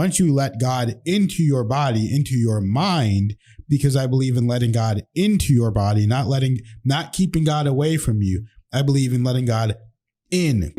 once you let God into your body, into your mind, because I believe in letting God into your body, not keeping God away from you. I believe in letting God in.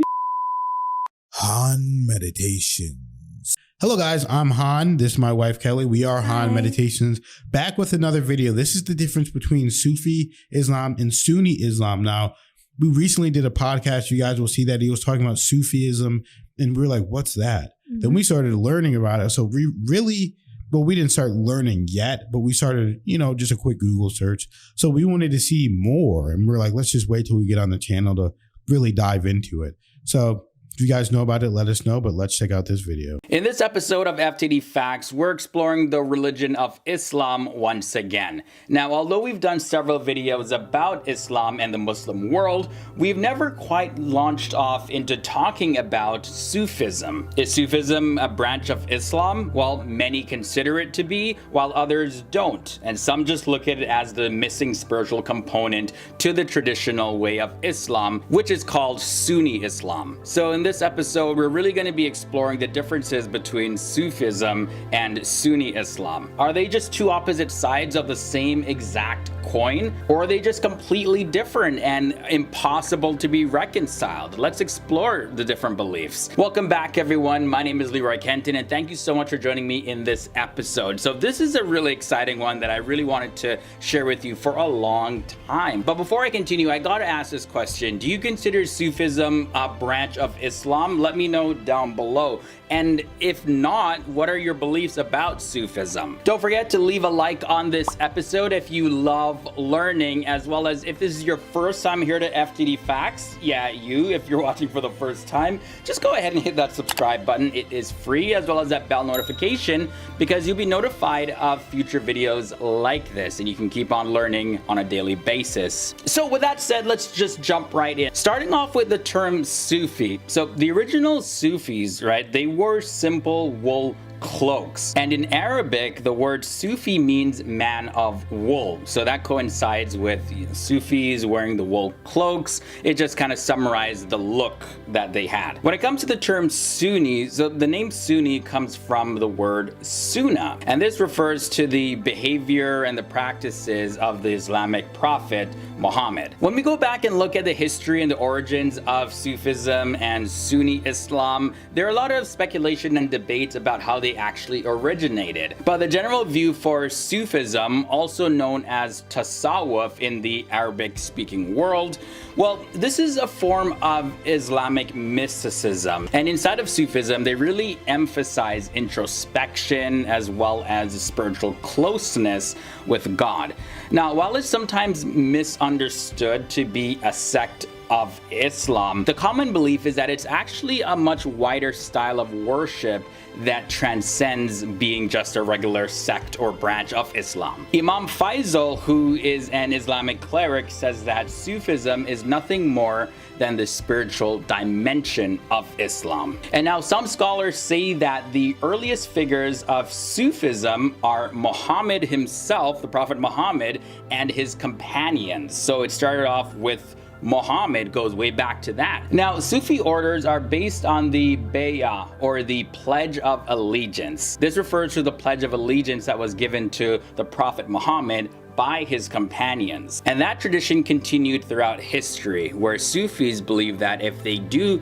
Han Meditations. Hello guys, I'm Han. This is my wife Kelly. We are Han Meditations, back with another video. This is the difference between Sufi Islam and Sunni Islam. Now, we recently did a podcast. You guys will see that he was talking about Sufism, and we were like, what's that? Then we started learning about it. So we didn't start learning yet, but we started, just a quick Google search. So we wanted to see more, and we're like, let's just wait till we get on the channel to really dive into it. So if you guys know about it, let us know, but let's check out this video. In this episode of FTD Facts, we're exploring the religion of Islam once again. Now, although we've done several videos about Islam and the Muslim world, we've never quite launched off into talking about Sufism. Is Sufism a branch of Islam? Well, many consider it to be, while others don't. And some just look at it as the missing spiritual component to the traditional way of Islam, which is called Sunni Islam. So in this episode, we're really going to be exploring the differences between Sufism and Sunni Islam. Are they just two opposite sides of the same exact coin, or are they just completely different and impossible to be reconciled? Let's explore the different beliefs. Welcome back, everyone. My name is Leroy Kenton, and thank you so much for joining me in this episode. So this is a really exciting one that I really wanted to share with you for a long time. But before I continue, I gotta ask this question. Do you consider Sufism a branch of Islam? Let me know down below. And if not, what are your beliefs about Sufism? Don't forget to leave a like on this episode if you love learning, as well as if this is your first time here to FTD Facts. Yeah, if you're watching for the first time, just go ahead and hit that subscribe button. It is free, as well as that bell notification, because you'll be notified of future videos like this, and you can keep on learning on a daily basis. So with that said, let's just jump right in. Starting off with the term Sufi. So the original Sufis, right, they wore simple wool cloaks. And in Arabic, the word Sufi means man of wool. So that coincides with Sufis wearing the wool cloaks. It just kind of summarized the look that they had. When it comes to the term Sunni, so the name Sunni comes from the word Sunnah. And this refers to the behavior and the practices of the Islamic prophet Muhammad. When we go back and look at the history and the origins of Sufism and Sunni Islam, there are a lot of speculation and debates about how they actually originated. But the general view for Sufism, also known as Tasawwuf in the Arabic-speaking world, well, this is a form of Islamic mysticism. And inside of Sufism, they really emphasize introspection as well as spiritual closeness with God. Now, while it's sometimes misunderstood to be a sect of Islam, the common belief is that it's actually a much wider style of worship that transcends being just a regular sect or branch of Islam. Imam Faisal, who is an Islamic cleric, says that Sufism is nothing more than the spiritual dimension of Islam. And now some scholars say that the earliest figures of Sufism are Muhammad himself, the Prophet Muhammad, and his companions. So it started off with Muhammad, goes way back to that. Now, Sufi orders are based on the bay'ah, or the Pledge of Allegiance. This refers to the Pledge of Allegiance that was given to the Prophet Muhammad by his companions. And that tradition continued throughout history, where Sufis believe that if they do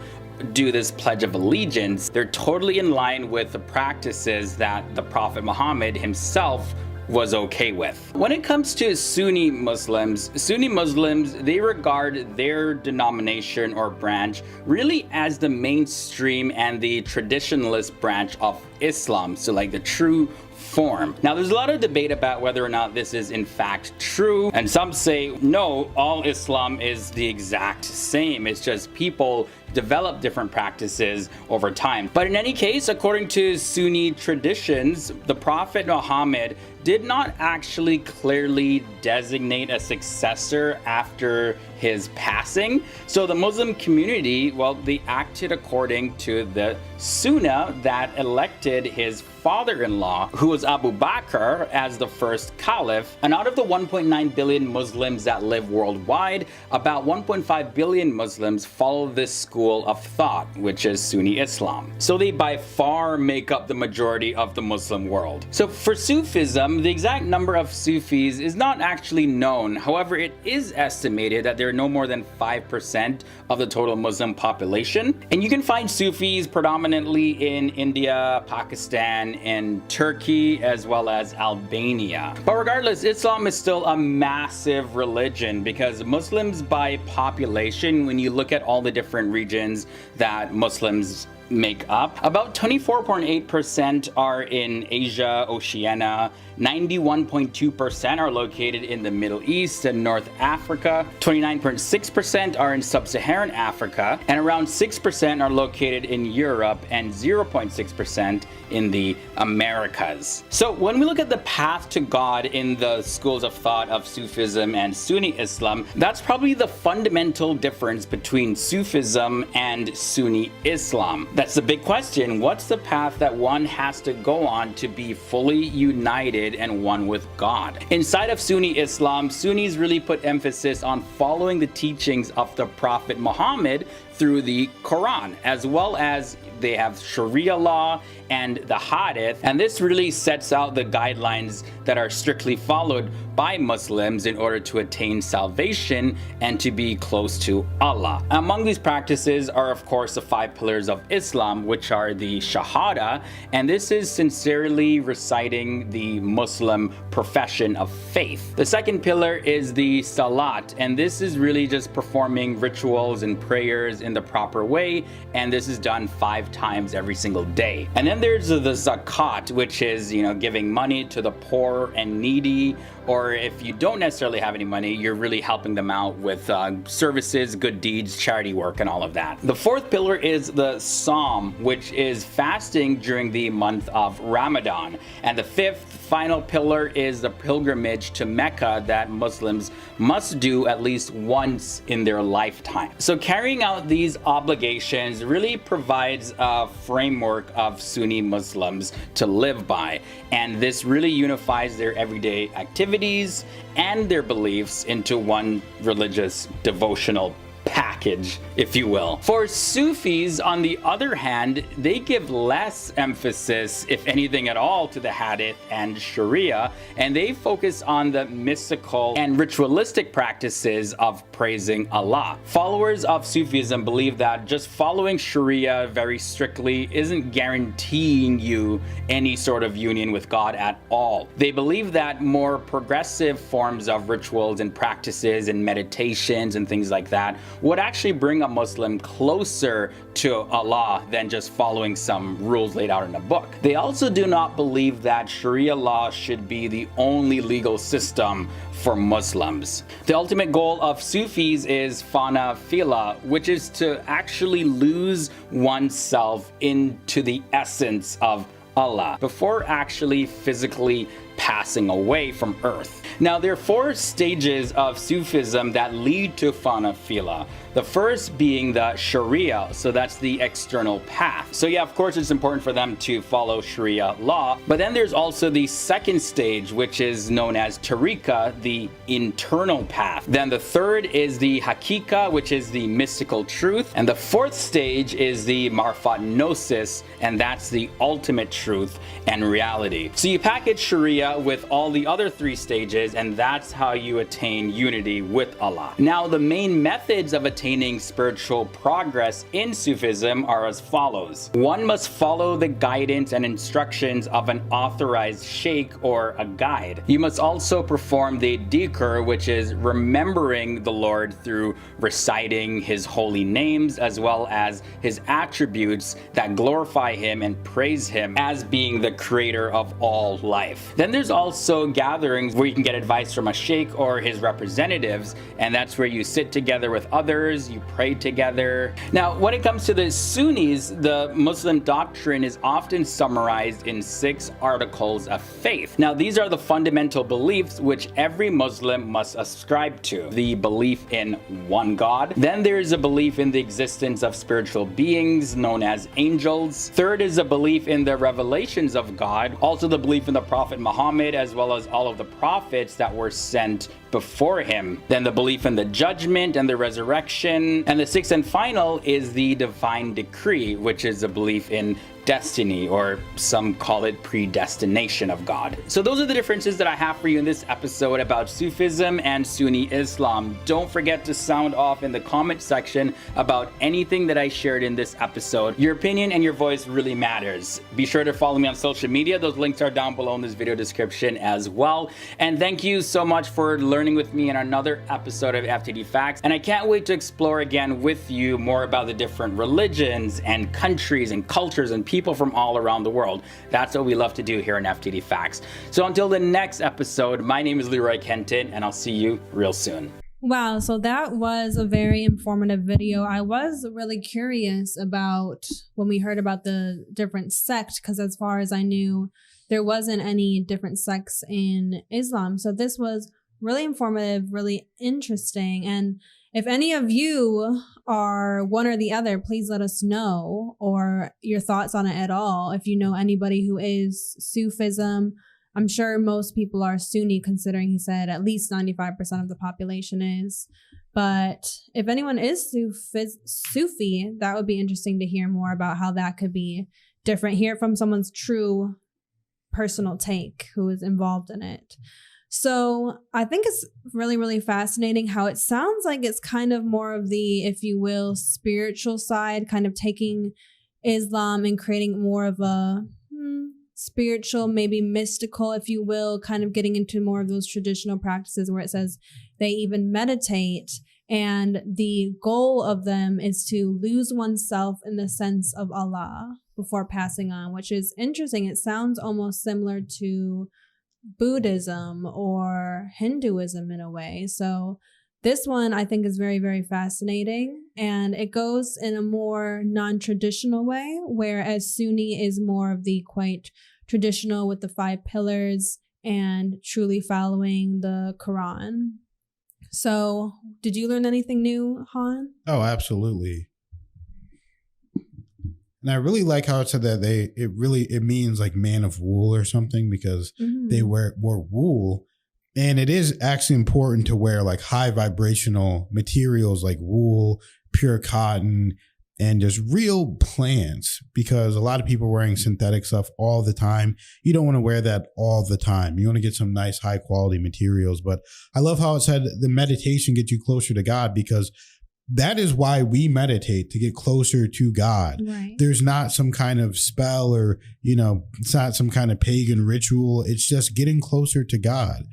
this Pledge of Allegiance, they're totally in line with the practices that the Prophet Muhammad himself was okay with. When it comes to Sunni Muslims, they regard their denomination or branch really as the mainstream and the traditionalist branch of Islam, so like the true form. Now, there's a lot of debate about whether or not this is in fact true, and some say no, all Islam is the exact same. It's just people develop different practices over time. But in any case, according to Sunni traditions, the Prophet Muhammad did not actually clearly designate a successor after his passing. So the Muslim community, well, they acted according to the Sunnah that elected his father-in-law, who who was Abu Bakr as the first caliph. And out of the 1.9 billion Muslims that live worldwide, about 1.5 billion Muslims follow this school of thought, which is Sunni Islam. So they by far make up the majority of the Muslim world. So for Sufism, the exact number of Sufis is not actually known. However, it is estimated that there are no more than 5% of the total Muslim population. And you can find Sufis predominantly in India, Pakistan, and Turkey, as well as Albania. But regardless, Islam is still a massive religion because Muslims by population, when you look at all the different regions that Muslims make up, about 24.8% are in Asia, Oceania, 91.2% are located in the Middle East and North Africa, 29.6% are in Sub-Saharan Africa, and around 6% are located in Europe and 0.6% in the Americas. So when we look at the path to God in the schools of thought of Sufism and Sunni Islam, that's probably the fundamental difference between Sufism and Sunni Islam. That's the big question. What's the path that one has to go on to be fully united and one with God? Inside of Sunni Islam, Sunnis really put emphasis on following the teachings of the Prophet Muhammad through the Quran, as well as they have Sharia law and the Hadith, and this really sets out the guidelines that are strictly followed by Muslims in order to attain salvation and to be close to Allah. Among these practices are of course the 5 pillars of Islam, which are the Shahada, and this is sincerely reciting the Muslim profession of faith. The second pillar is the Salat, and this is really just performing rituals and prayers in the proper way, and this is done 5 times every single day. And then there's the Zakat, which is, giving money to the poor and needy, or if you don't necessarily have any money, you're really helping them out with services, good deeds, charity work, and all of that. The fourth pillar is the Psalm, which is fasting during the month of Ramadan. And the fifth final pillar is the pilgrimage to Mecca that Muslims must do at least once in their lifetime. So carrying out these obligations really provides a framework of Sunni Muslims to live by, and this really unifies their everyday activities and their beliefs into one religious devotional package, if you will. For Sufis, on the other hand, they give less emphasis, if anything at all, to the Hadith and Sharia, and they focus on the mystical and ritualistic practices of praising Allah. Followers of Sufism believe that just following Sharia very strictly isn't guaranteeing you any sort of union with God at all. They believe that more progressive forms of rituals and practices and meditations and things like that would actually bring a Muslim closer to Allah than just following some rules laid out in a book. They also do not believe that Sharia law should be the only legal system for Muslims. The ultimate goal of Sufis is fana fila, which is to actually lose oneself into the essence of Allah before actually physically passing away from earth. Now, there are 4 stages of Sufism that lead to fana fila. The first being the Sharia, so that's the external path. So yeah, of course it's important for them to follow Sharia law, but then there's also the second stage, which is known as Tariqa, the internal path. Then the third is the Hakika, which is the mystical truth, and the fourth stage is the Marfat Gnosis, and that's the ultimate truth and reality. So you package Sharia with all the other 3 stages, and that's how you attain unity with Allah. Now, the main methods of attaining spiritual progress in Sufism are as follows. One must follow the guidance and instructions of an authorized sheikh or a guide. You must also perform the dhikr, which is remembering the Lord through reciting his holy names as well as his attributes that glorify him and praise him as being the creator of all life. Then there's also gatherings where you can get advice from a sheikh or his representatives, and that's where you sit together with others, you pray together. Now, when it comes to the Sunnis, the Muslim doctrine is often summarized in 6 articles of faith. Now, these are the fundamental beliefs which every Muslim must ascribe to. The belief in one God. Then there is a belief in the existence of spiritual beings known as angels. Third is a belief in the revelations of God. Also the belief in the Prophet Muhammad, as well as all of the prophets that were sent before him. Then the belief in the judgment and the resurrection. And the sixth and final is the divine decree, which is a belief in destiny, or some call it predestination of God. So those are the differences that I have for you in this episode about Sufism and Sunni Islam. Don't forget to sound off in the comment section about anything that I shared in this episode. Your opinion and your voice really matters. Be sure to follow me on social media. Those links are down below in this video description as well. And thank you so much for learning with me in another episode of FTD Facts. And I can't wait to explore again with you more about the different religions and countries and cultures and people from all around the world. That's what we love to do here in FTD Facts. So until the next episode, my name is Leroy Kenton, and I'll see you real soon. Wow, so that was a very informative video. I was really curious about when we heard about the different sects, because as far as I knew, there wasn't any different sects in Islam. So this was really informative, really interesting. And if any of you are one or the other, please let us know, or your thoughts on it at all. If you know anybody who is Sufism, I'm sure most people are Sunni, considering he said at least 95% of the population is. But if anyone is Sufi, that would be interesting to hear more about how that could be different. Hear it from someone's true personal take who is involved in it. So I think it's really, really fascinating how it sounds like it's kind of more of the, if you will, spiritual side, kind of taking Islam and creating more of a spiritual, maybe mystical, if you will, kind of getting into more of those traditional practices where it says they even meditate. And the goal of them is to lose oneself in the sense of Allah before passing on, which is interesting. It sounds almost similar to Buddhism or Hinduism in a way. So this one I think is very, very fascinating, and it goes in a more non-traditional way, whereas Sunni is more of the quite traditional with the 5 pillars and truly following the Quran. So did you learn anything new, Han? Oh, absolutely. And I really like how it said that it means like man of wool or something, because they wore wool. And it is actually important to wear like high vibrational materials like wool, pure cotton, and just real plants, because a lot of people are wearing synthetic stuff all the time. You don't want to wear that all the time. You want to get some nice high quality materials. But I love how it said the meditation gets you closer to God, because that is why we meditate, to get closer to God. Right. There's not some kind of spell or, it's not some kind of pagan ritual. It's just getting closer to God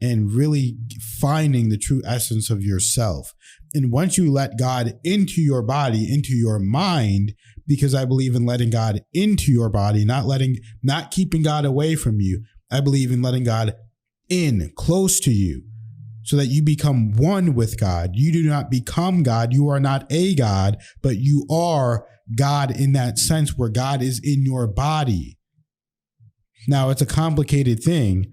and really finding the true essence of yourself. And once you let God into your body, into your mind, because I believe in letting God into your body, not keeping God away from you. I believe in letting God in, close to you, so that you become one with God. You do not become God. You are not a God, but you are God in that sense where God is in your body. Now, it's a complicated thing,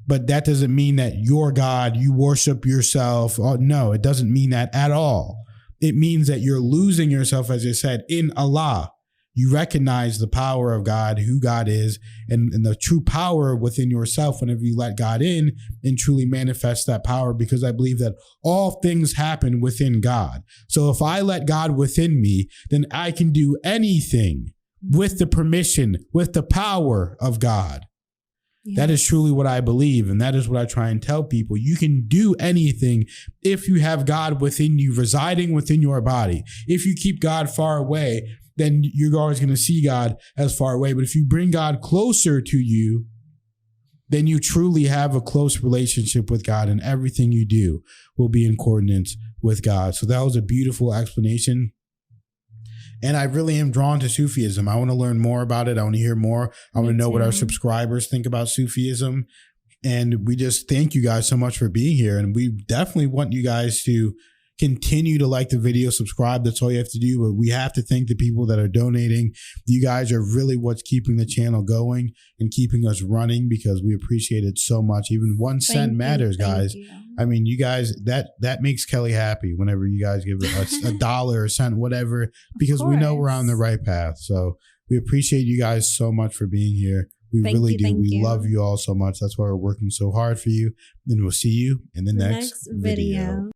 but that doesn't mean that you're God, you worship yourself. Oh, no, it doesn't mean that at all. It means that you're losing yourself, as I said, in Allah. You recognize the power of God, who God is, and the true power within yourself whenever you let God in and truly manifest that power, because I believe that all things happen within God. So if I let God within me, then I can do anything with the permission, with the power of God. Yeah. That is truly what I believe, and that is what I try and tell people. You can do anything if you have God within you, residing within your body. If you keep God far away, then you're always going to see God as far away. But if you bring God closer to you, then you truly have a close relationship with God, and everything you do will be in coordinates with God. So that was a beautiful explanation. And I really am drawn to Sufism. I want to learn more about it. I want to hear more. I want to know what our subscribers think about Sufism. And we just thank you guys so much for being here. And we definitely want you guys to continue to like the video, subscribe. That's all you have to do. But we have to thank the people that are donating. You guys are really what's keeping the channel going and keeping us running, because we appreciate it so much. Even 1 cent matters, guys. I mean, you guys, that makes Kelly happy whenever you guys give us $1 or a cent, whatever, because we know we're on the right path. So we appreciate you guys so much for being here. We really do. We love you all so much. That's why we're working so hard for you. And we'll see you in the next video.